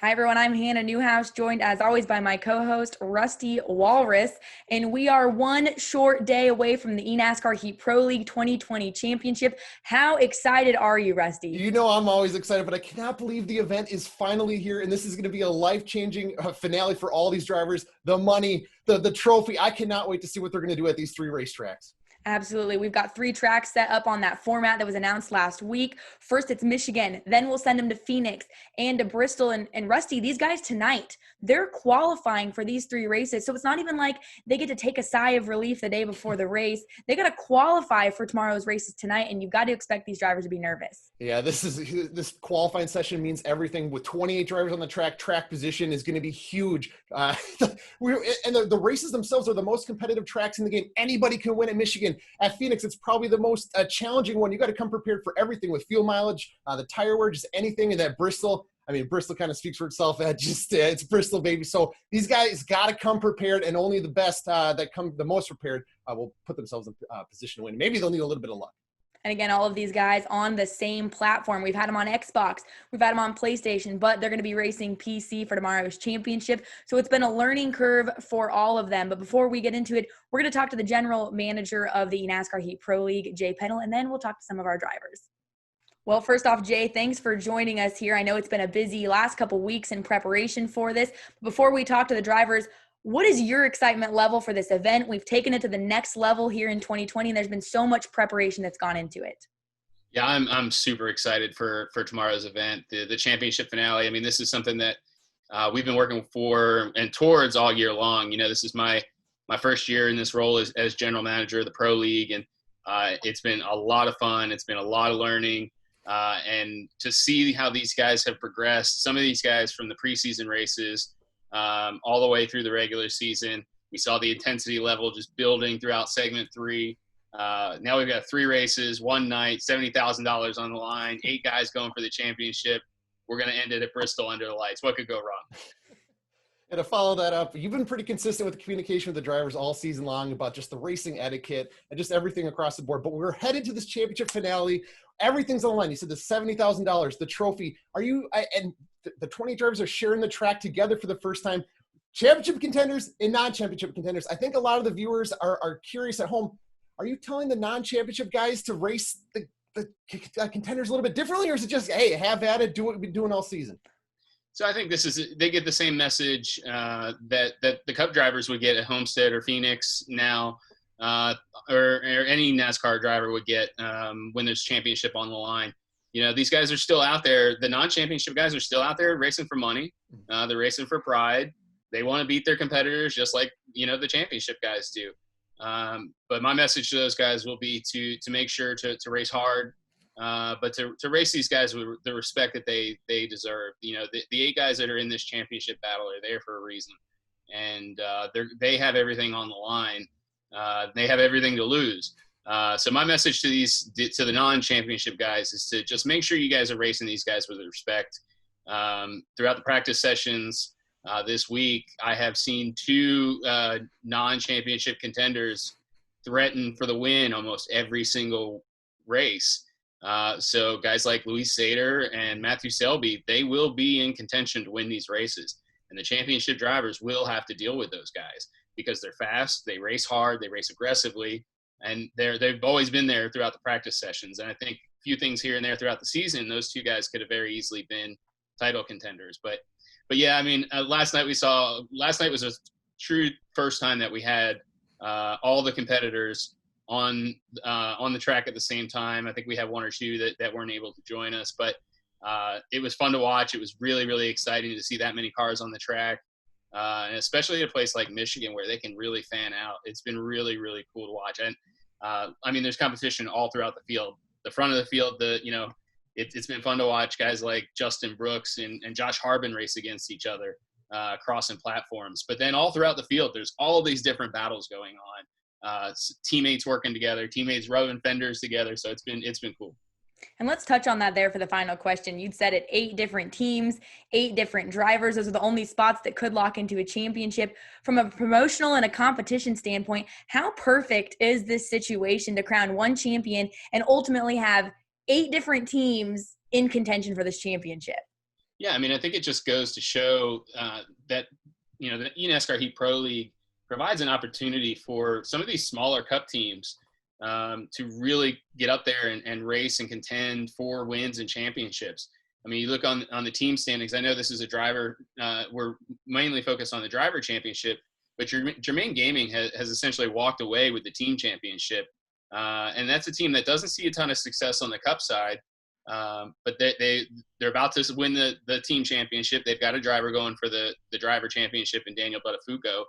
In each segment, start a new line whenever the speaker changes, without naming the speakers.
Hi, everyone. I'm Hannah Newhouse, joined as always by my co-host, Rusty Walrus. And we are one short day away from the eNASCAR Heat Pro League 2020 Championship. How excited are you, Rusty?
You know I'm always excited, but I cannot believe the event is finally here, and this is going to be a life-changing finale for all these drivers. The money, the trophy. I cannot wait to see what they're going to do at these three racetracks.
Absolutely. We've got 3 tracks set up on that format that was announced last week. First, it's Michigan. Then we'll send them to Phoenix and to Bristol. And Rusty, these guys tonight, they're qualifying for these 3 races. So it's not even like they get to take a sigh of relief the day before the race. They got to qualify for tomorrow's races tonight, and you've got to expect these drivers to be nervous.
Yeah, this qualifying session means everything. With 28 drivers on the track position is going to be huge. And the races themselves are the most competitive tracks in the game. Anybody can win at Michigan. At Phoenix, it's probably the most challenging one. You got to come prepared for everything with fuel mileage, the tire wear, just anything. And that Bristol, Bristol kind of speaks for itself. It's Bristol, baby. So these guys got to come prepared, and only the best that come the most prepared will put themselves in position to win. Maybe they'll need a little bit of luck.
And again, all of these guys on the same platform. We've had them on Xbox, we've had them on PlayStation, but they're going to be racing PC for tomorrow's championship. So it's been a learning curve for all of them. But before we get into it, we're going to talk to the general manager of the NASCAR Heat Pro League, Jay Pennell, and then we'll talk to some of our drivers. Well, first off, Jay, thanks for joining us here. I know it's been a busy last couple weeks in preparation for this. Before we talk to the drivers, what is your excitement level for this event? We've taken it to the next level here in 2020, and there's been so much preparation that's gone into it.
Yeah, I'm super excited for tomorrow's event, the championship finale. This is something that we've been working for and towards all year long. This is my first year in this role as general manager of the Pro League, and it's been a lot of fun. It's been a lot of learning, and to see how these guys have progressed. Some of these guys from the preseason races all the way through the regular season. We saw the intensity level just building throughout segment 3. Now we've got 3 races, one night, $70,000 on the line, 8 guys going for the championship. We're going to end it at Bristol under the lights. What could go wrong?
And to follow that up, you've been pretty consistent with the communication with the drivers all season long about just the racing etiquette and just everything across the board. But we're headed to this championship finale. Everything's on the line. You said the $70,000, the trophy. And the 20 drivers are sharing the track together for the first time. Championship contenders and non-championship contenders. I think a lot of the viewers are curious at home. Are you telling the non-championship guys to race the contenders a little bit differently, or is it just, hey, have at it, do what we've been doing all season?
So I think they get the same message that the Cup drivers would get at Homestead or Phoenix now, or any NASCAR driver would get when there's championship on the line. These guys are still out there. The non-championship guys are still out there racing for money. They're racing for pride. They want to beat their competitors just like, the championship guys do. But my message to those guys will be to make sure to race hard, but to race these guys with the respect that they deserve. The 8 guys that are in this championship battle are there for a reason. And they have everything on the line. They have everything to lose. So my message to the non-championship guys is to just make sure you guys are racing these guys with respect. Throughout the practice sessions this week, I have seen 2 non-championship contenders threaten for the win almost every single race. So guys like Luis Sater and Matthew Selby, they will be in contention to win these races. And the championship drivers will have to deal with those guys because they're fast, they race hard, they race aggressively. And they've always been there throughout the practice sessions. And I think a few things here and there throughout the season, those 2 guys could have very easily been title contenders. But yeah, last night was a true first time that we had all the competitors on the track at the same time. I think we had 1 or 2 that weren't able to join us, but it was fun to watch. It was really, really exciting to see that many cars on the track. And especially at a place like Michigan where they can really fan out. It's been really, really cool to watch. And there's competition all throughout the field. The front of the field, it's been fun to watch guys like Justin Brooks and Josh Harbin race against each other, crossing platforms. But then all throughout the field, there's all these different battles going on. Teammates working together, teammates rubbing fenders together. So it's been cool.
And let's touch on that there for the final question. You'd said it, 8 different teams, 8 different drivers. Those are the only spots that could lock into a championship. From a promotional and a competition standpoint, how perfect is this situation to crown one champion and ultimately have 8 different teams in contention for this championship?
Yeah, I mean, I think it just goes to show that, the eNASCAR Heat Pro League provides an opportunity for some of these smaller cup teams to really get up there and race and contend for wins and championships. I mean, you look on the team standings. I know this is a driver. We're mainly focused on the driver championship, but Germain Gaming has essentially walked away with the team championship. And that's a team that doesn't see a ton of success on the cup side. But they're about to win the team championship. They've got a driver going for the driver championship in Daniel Buttafuoco.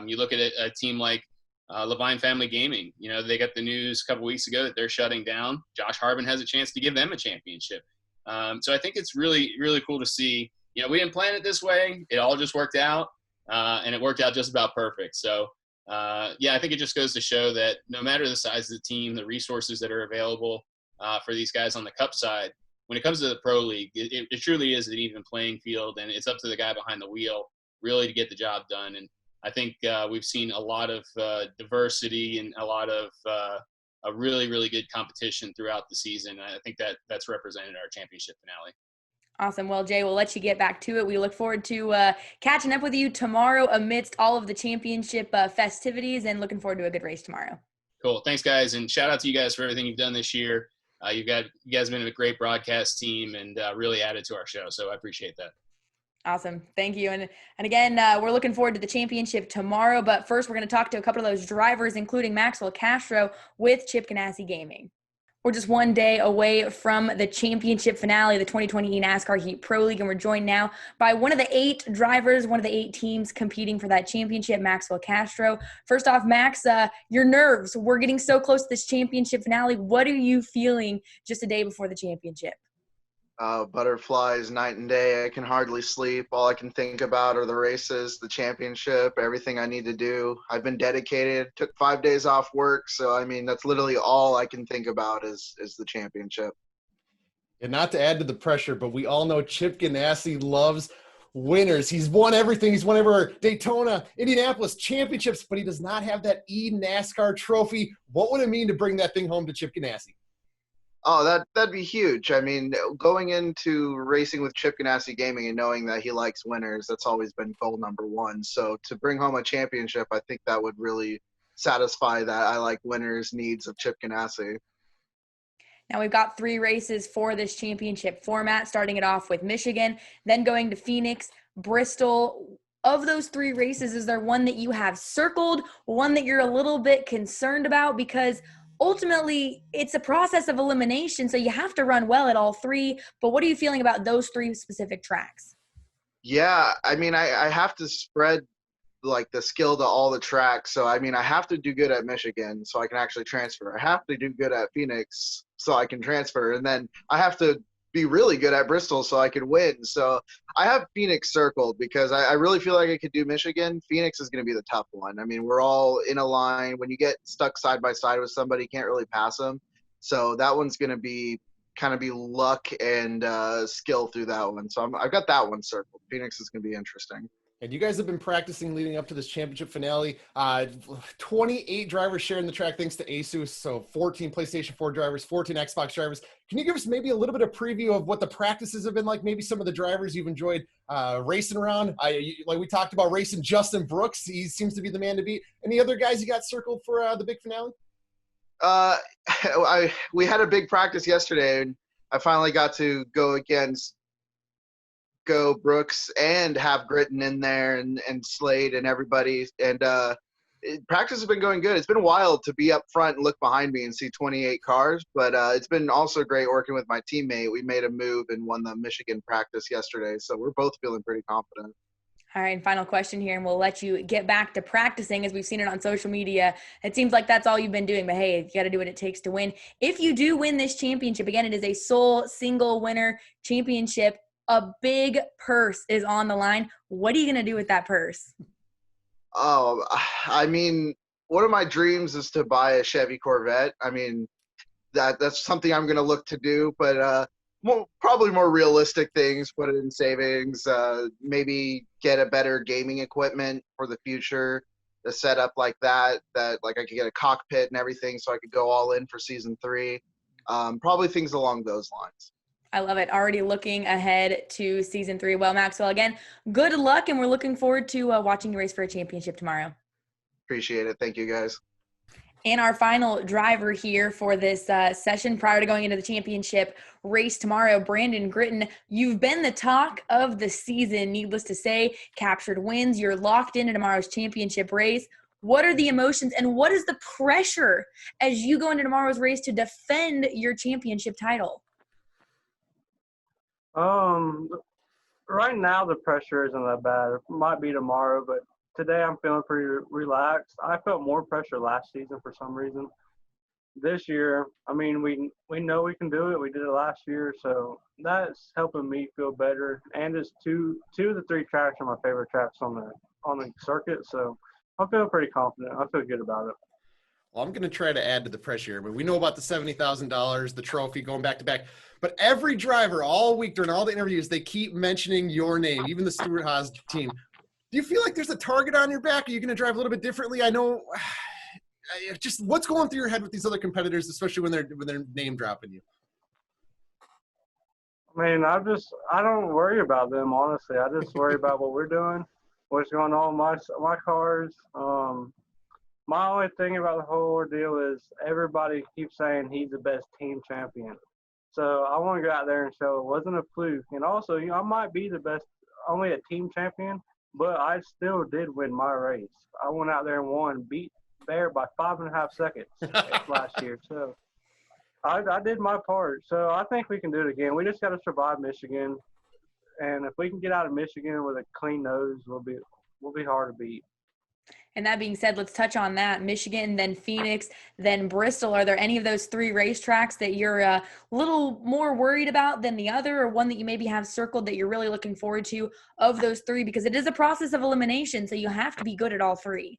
You look at a team like Levine Family Gaming. They got the news a couple weeks ago that they're shutting down. Josh Harbin has a chance to give them a championship. So I think it's really, really cool to see. We didn't plan it this way. It all just worked out, and it worked out just about perfect. So, I think it just goes to show that no matter the size of the team, the resources that are available for these guys on the cup side, when it comes to the pro league, it truly is an even playing field, and it's up to the guy behind the wheel really to get the job done. And I think we've seen a lot of diversity and a lot of a really, really good competition throughout the season. I think that's represented our championship finale.
Awesome. Well, Jay, we'll let you get back to it. We look forward to catching up with you tomorrow amidst all of the championship festivities, and looking forward to a good race tomorrow.
Cool. Thanks, guys. And shout out to you guys for everything you've done this year. You guys have been a great broadcast team and really added to our show. So I appreciate that.
Awesome. Thank you. And again, we're looking forward to the championship tomorrow. But first, we're going to talk to a couple of those drivers, including Maxwell Castro with Chip Ganassi Gaming. We're just one day away from the championship finale of the 2020 NASCAR Heat Pro League, and we're joined now by one of the 8 drivers, one of the 8 teams competing for that championship, Maxwell Castro. First off, Max, your nerves. We're getting so close to this championship finale. What are you feeling just a day before the championship?
Butterflies night and day. I can hardly sleep. All I can think about are the races, the championship, everything I need to do. I've been dedicated, took 5 days off work. So, I mean, that's literally all I can think about is the championship.
And not to add to the pressure, but we all know Chip Ganassi loves winners. He's won everything. He's won everywhere. Daytona, Indianapolis, championships, but he does not have that NASCAR trophy. What would it mean to bring that thing home to Chip Ganassi?
Oh, that'd be huge. I mean, going into racing with Chip Ganassi Gaming and knowing that he likes winners, that's always been goal number one. So to bring home a championship, I think that would really satisfy that I like winners needs of Chip Ganassi.
Now we've got 3 races for this championship format, starting it off with Michigan, then going to Phoenix, Bristol. Of those 3 races, is there one that you have circled, one that you're a little bit concerned about? Because ultimately, it's a process of elimination, so you have to run well at all 3. But what are you feeling about those 3 specific tracks?
Yeah, I mean, I have to spread like the skill to all the tracks. So, I mean, I have to do good at Michigan so I can actually transfer. I have to do good at Phoenix so I can transfer. And then I have to be really good at Bristol so I can win. So I have Phoenix circled because I really feel like I could do Michigan. Phoenix is going to be the tough one. I mean, we're all in a line. When you get stuck side by side with somebody, you can't really pass them. So that one's going to be kind of be luck and skill through that one. So I've got that one circled. Phoenix is going to be interesting.
And you guys have been practicing leading up to this championship finale. 28 drivers sharing the track thanks to ASUS. So 14 PlayStation 4 drivers, 14 Xbox drivers. Can you give us maybe a little bit of preview of what the practices have been like? Maybe some of the drivers you've enjoyed racing around. Like we talked about racing Justin Brooks. He seems to be the man to beat. Any other guys you got circled for the big finale?
We had a big practice yesterday, and I finally got to go against Brooks and have Gritton in there and Slade and everybody. And practice has been going good. It's been wild to be up front and look behind me and see 28 cars, but it's been also great working with my teammate. We made a move and won the Michigan practice yesterday, so we're both feeling pretty confident.
All right, and final question here, and we'll let you get back to practicing as we've seen it on social media. It seems like that's all you've been doing, but hey, you got to do what it takes to win. If you do win this championship, again, it is a sole single winner championship. A big purse is on the line. What are you going to do with that purse?
Oh, I mean, one of my dreams is to buy a Chevy Corvette. I mean, that's something I'm going to look to do, but probably more realistic things, put it in savings, maybe get a better gaming equipment for the future, the setup like that like I could get a cockpit and everything so I could go all in for season 3. Probably things along those lines.
I love it. Already looking ahead to season 3. Well, Maxwell, again, good luck, and we're looking forward to watching you race for a championship tomorrow.
Appreciate it. Thank you, guys.
And our final driver here for this session prior to going into the championship race tomorrow, Brandyn Gritton. You've been the talk of the season, needless to say, captured wins. You're locked into tomorrow's championship race. What are the emotions and what is the pressure as you go into tomorrow's race to defend your championship title?
Right now the pressure isn't that bad. It might be tomorrow, but today I'm feeling pretty relaxed. I felt more pressure last season for some reason. This year, I mean, we know we can do it. We did it last year, so that's helping me feel better. And it's two of the 3 tracks are my favorite tracks on the circuit, so I'm feeling pretty confident. I feel good about it.
Well, I'm going to try to add to the pressure here. But we know about the $70,000, the trophy going back to back. But every driver all week during all the interviews, they keep mentioning your name, even the Stewart-Haas team. Do you feel like there's a target on your back? Are you going to drive a little bit differently? I know just what's going through your head with these other competitors, especially when they're name dropping you.
I mean, I don't worry about them, honestly. I just worry about what we're doing, what's going on with my cars. My only thing about the whole ordeal is everybody keeps saying he's the best team champion. So I want to go out there and show it wasn't a fluke. And also, I might be the best, only a team champion, but I still did win my race. I went out there and won, beat Bear by 5.5 seconds last year. So I did my part. So I think we can do it again. We just got to survive Michigan. And if we can get out of Michigan with a clean nose, we'll be hard to beat.
And that being said, let's touch on that. Michigan, then Phoenix, then Bristol. Are there any of those 3 racetracks that you're a little more worried about than the other, or one that you maybe have circled that you're really looking forward to of those 3? Because it is a process of elimination, so you have to be good at all 3.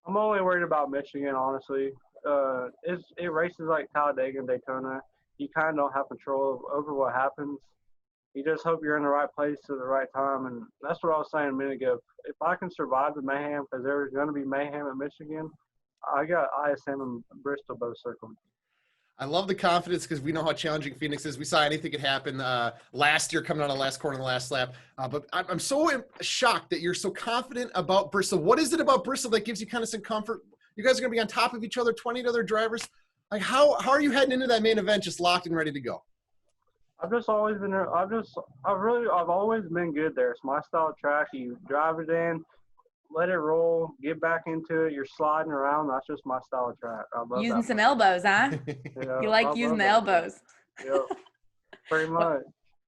I'm only worried about Michigan, honestly. It races like Talladega and Daytona. You kind of don't have control over what happens. You just hope you're in the right place at the right time, and that's what I was saying a minute ago. If I can survive the mayhem, because there's going to be mayhem at Michigan, I got ISM and Bristol both circled.
I love the confidence because we know how challenging Phoenix is. We saw anything could happen last year coming out of the last corner in the last lap. But I'm so shocked that you're so confident about Bristol. What is it about Bristol that gives you kind of some comfort? You guys are going to be on top of each other, 20 other drivers. Like, how are you heading into that main event just locked and ready to go?
I've just always been – I've always been good there. It's my style of track. You drive it in, let it roll, get back into it. You're sliding around. That's just my style of track. I love
using some elbows, huh?
Yeah,
you like using the elbows.
Yep, pretty much.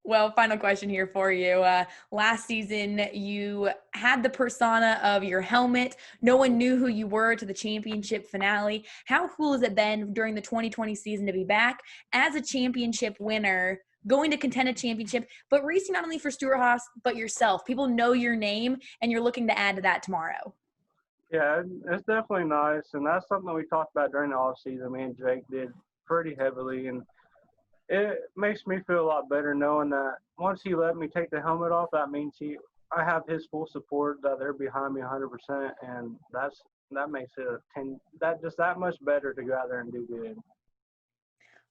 Well, final question here for you. Last season, you had the persona of your helmet. No one knew who you were to the championship finale. How cool has it been during the 2020 season to be back as a championship winner, going to contend a championship, but racing not only for Stewart-Haas, but yourself? People know your name, and you're looking to add to that tomorrow.
Yeah, it's definitely nice, and that's something we talked about during the offseason. Me and Jake did pretty heavily, and it makes me feel a lot better knowing that once he let me take the helmet off, that means I have his full support, that they're behind me 100%, and that makes it that much better to go out there and do good.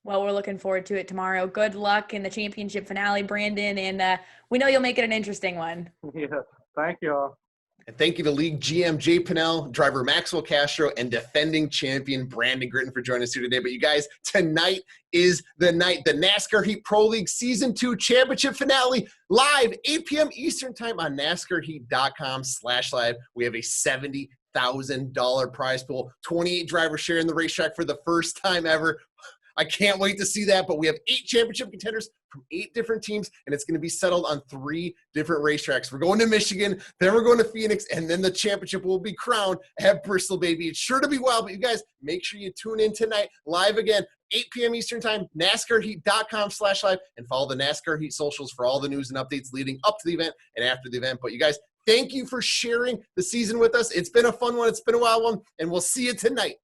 Well, we're looking forward to it tomorrow. Good luck in the championship finale, Brandyn, and we know you'll make it an interesting one.
Yeah, thank you all.
And thank you to League GM Jay Pennell, driver Maxwell Castro, and defending champion Brandyn Gritton for joining us here today. But you guys, tonight is the night. The NASCAR Heat Pro League Season 2 Championship Finale, live 8 p.m. Eastern Time on NASCARheat.com/live. We have a $70,000 prize pool, 28 drivers sharing the racetrack for the first time ever. I can't wait to see that, but we have 8 championship contenders from 8 different teams, and it's going to be settled on 3 different racetracks. We're going to Michigan, then we're going to Phoenix, and then the championship will be crowned at Bristol, baby. It's sure to be wild, but you guys, make sure you tune in tonight, live again, 8 p.m. Eastern Time, NASCARheat.com/live, and follow the NASCAR Heat socials for all the news and updates leading up to the event and after the event. But you guys, thank you for sharing the season with us. It's been a fun one. It's been a wild one, and we'll see you tonight